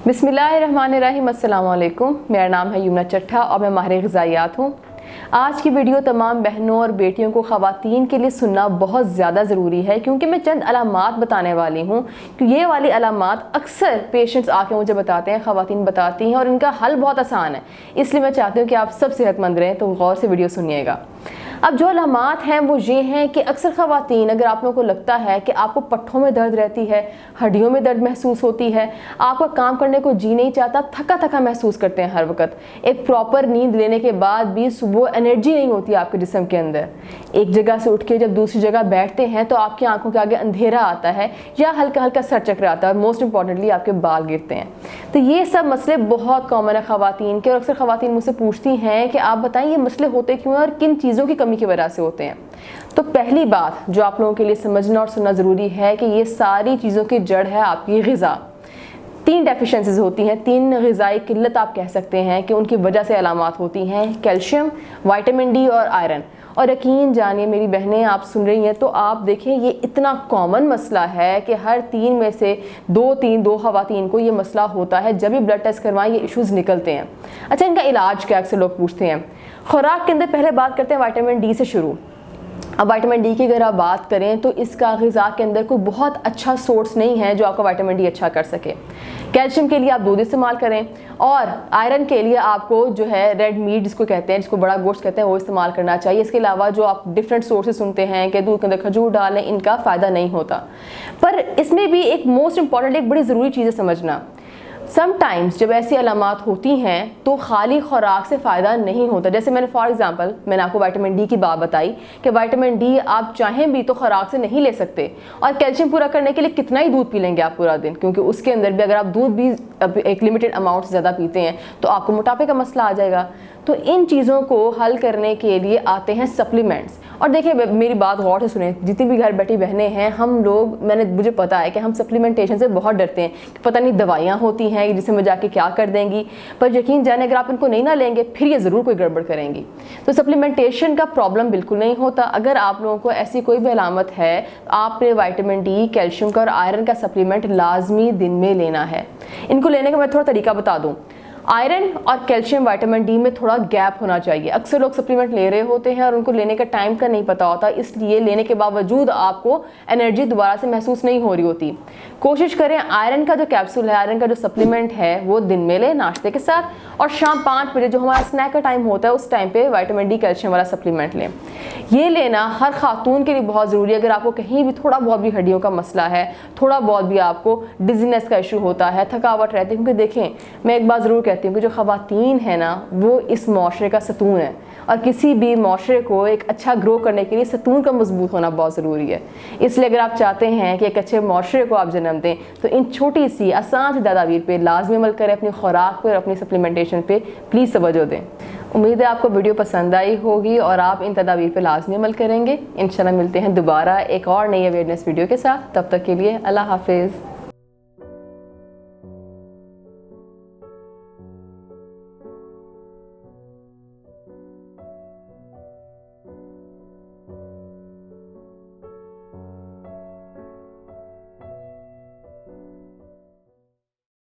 बिस्मिल्लाहिर्रहमानिर्रहीम, अस्सलाम वालेकुम। मेरा नाम है यमुना चट्ठा और मैं माहिर ग़िज़ायात हूँ। आज की वीडियो तमाम बहनों और बेटियों को, ख़वातीन के लिए सुनना बहुत ज़्यादा ज़रूरी है, क्योंकि मैं चंद अलामात बताने वाली हूँ कि ये वाली अलामात अक्सर पेशेंट्स आके मुझे बताते हैं, ख़वातीन बताती हैं, और इनका हल बहुत आसान है। इसलिए मैं चाहती हूँ कि आप सब सेहतमंद रहें, तो गौर से वीडियो सुनिएगा। अब जो अलामात हैं वो ये हैं कि अक्सर ख़वातीन, अगर आप लोगों को लगता है कि आपको पट्ठों में दर्द रहती है, हड्डियों में दर्द महसूस होती है, आपका काम करने को जी नहीं चाहता, थका थका महसूस करते हैं हर वक्त, एक प्रॉपर नींद लेने के बाद भी सुबह एनर्जी नहीं होती आपके जिस्म के अंदर, एक जगह से उठ के जब दूसरी जगह बैठते हैं तो आपकी आंखों के आगे अंधेरा आता है या हल्का हल्का सर चकराता है, और मोस्ट इंपॉर्टेंटली आपके बाल गिरते हैं। तो ये सब मसले बहुत कॉमन है ख़वातीन के, और अक्सर ख़वातीन मुझसे पूछती हैं कि आप बताएं ये मसले होते क्यों हैं और किन चीज़ों की कमी की वजह से होते हैं। तो पहली बात जो आप लोगों के लिए समझना और सुनना ज़रूरी है कि ये सारी चीज़ों की जड़ है आपकी ग़िज़ा। 3 डेफिशिएंसीज होती हैं, 3 ग़िज़ाई किल्लत आप कह सकते हैं कि उनकी वजह से अलामात होती हैं, कैल्शियम, विटामिन डी और आयरन। और यकीन जानिए मेरी बहनें, आप सुन रही हैं तो आप देखें ये इतना कॉमन मसला है कि हर 3 में से 2 ख़वातीन को ये मसला होता है। जब भी ब्लड टेस्ट करवाएं ये इश्यूज़ निकलते हैं। अच्छा, इनका इलाज क्या, अक्सर लोग पूछते हैं। खुराक के अंदर पहले बात करते हैं विटामिन डी से शुरू। अब विटामिन डी की अगर आप बात करें तो इसका ग़िज़ा के अंदर कोई बहुत अच्छा सोर्स नहीं है जो आपका विटामिन डी अच्छा कर सके। कैल्शियम के लिए आप दूध इस्तेमाल करें, और आयरन के लिए आपको जो है रेड मीट जिसको कहते हैं, जिसको बड़ा गोश्त कहते हैं, वो इस्तेमाल करना चाहिए। इसके अलावा जो आप डिफरेंट सोर्सेज सुनते हैं कि दूध के अंदर खजूर डालें, इनका फ़ायदा नहीं होता। पर इसमें भी एक मोस्ट इंपॉर्टेंट, एक बड़ी ज़रूरी चीज़ है समझना। समटाइम्स जब ऐसी अलामात होती हैं तो खाली खुराक से फ़ायदा नहीं होता। जैसे मैंने फॉर एग्जांपल मैंने आपको विटामिन डी की बात बताई कि विटामिन डी आप चाहें भी तो खुराक से नहीं ले सकते, और कैल्शियम पूरा करने के लिए कितना ही दूध पी लेंगे आप पूरा दिन, क्योंकि उसके अंदर भी अगर आप दूध भी एक लिमिटेड अमाउंट से ज़्यादा पीते हैं तो आपको मोटापे का मसला आ जाएगा। तो इन चीज़ों को हल करने के लिए आते हैं सप्लीमेंट्स। और देखिए मेरी बात गौर से सुने, जितनी भी घर बैठी बहनें हैं, हम लोग, मुझे पता है कि हम सप्लीमेंटेशन से बहुत डरते हैं कि पता नहीं दवाइयाँ होती हैं जिसमें में जाके क्या कर देंगी, पर यकीन जाने अगर आप इनको नहीं ना लेंगे फिर ये ज़रूर कोई गड़बड़ करेंगी। तो सप्लीमेंटेशन का प्रॉब्लम बिल्कुल नहीं होता। अगर आप लोगों को ऐसी कोई भी अलामत है, आपने विटामिन डी, कैल्शियम का और आयरन का सप्लीमेंट लाजमी दिन में लेना है। इनको लेने का मैं थोड़ा तरीका बता दूँ। आयरन और कैल्शियम विटामिन डी में थोड़ा गैप होना चाहिए। अक्सर लोग सप्लीमेंट ले रहे होते हैं और उनको लेने का टाइम का नहीं पता होता, इसलिए लेने के बावजूद आपको एनर्जी दोबारा से महसूस नहीं हो रही होती। कोशिश करें आयरन का जो कैप्सूल है, आयरन का जो सप्लीमेंट है, वो दिन में लें नाश्ते के साथ, और शाम 5 बजे जो हमारा स्नैक का टाइम होता है उस टाइम पे विटामिन डी कैल्शियम वाला सप्लीमेंट लें। ये लेना हर खातून के लिए बहुत ज़रूरी है। अगर आपको कहीं भी थोड़ा बहुत भी हड्डियों का मसला है, थोड़ा बहुत भी आपको डिजीनेस का इशू होता है, थकावट रहती है, क्योंकि देखें मैं एक बात ज़रूर कहती हूँ कि जो ख़वातीन है ना वो इस माशरे का सतून है, और किसी भी माशरे को एक अच्छा ग्रो करने के लिए सतून का मजबूत होना बहुत ज़रूरी है। इसलिए अगर आप चाहते हैं कि एक अच्छे माशरे को आप जन्म दें तो इन छोटी सी आसान सी तदाबीर पे लाजमी अमल करें, अपनी खुराक पर, अपनी सप्लीमेंटेशन पे प्लीज़ तवज्जो दें। उम्मीद है आपको वीडियो पसंद आई होगी और आप इन तदाबीर पे लाजमी अमल करेंगे। इंशाल्लाह मिलते हैं दोबारा एक और नई अवेयरनेस वीडियो के साथ। तब तक के लिए अल्लाह हाफिज़।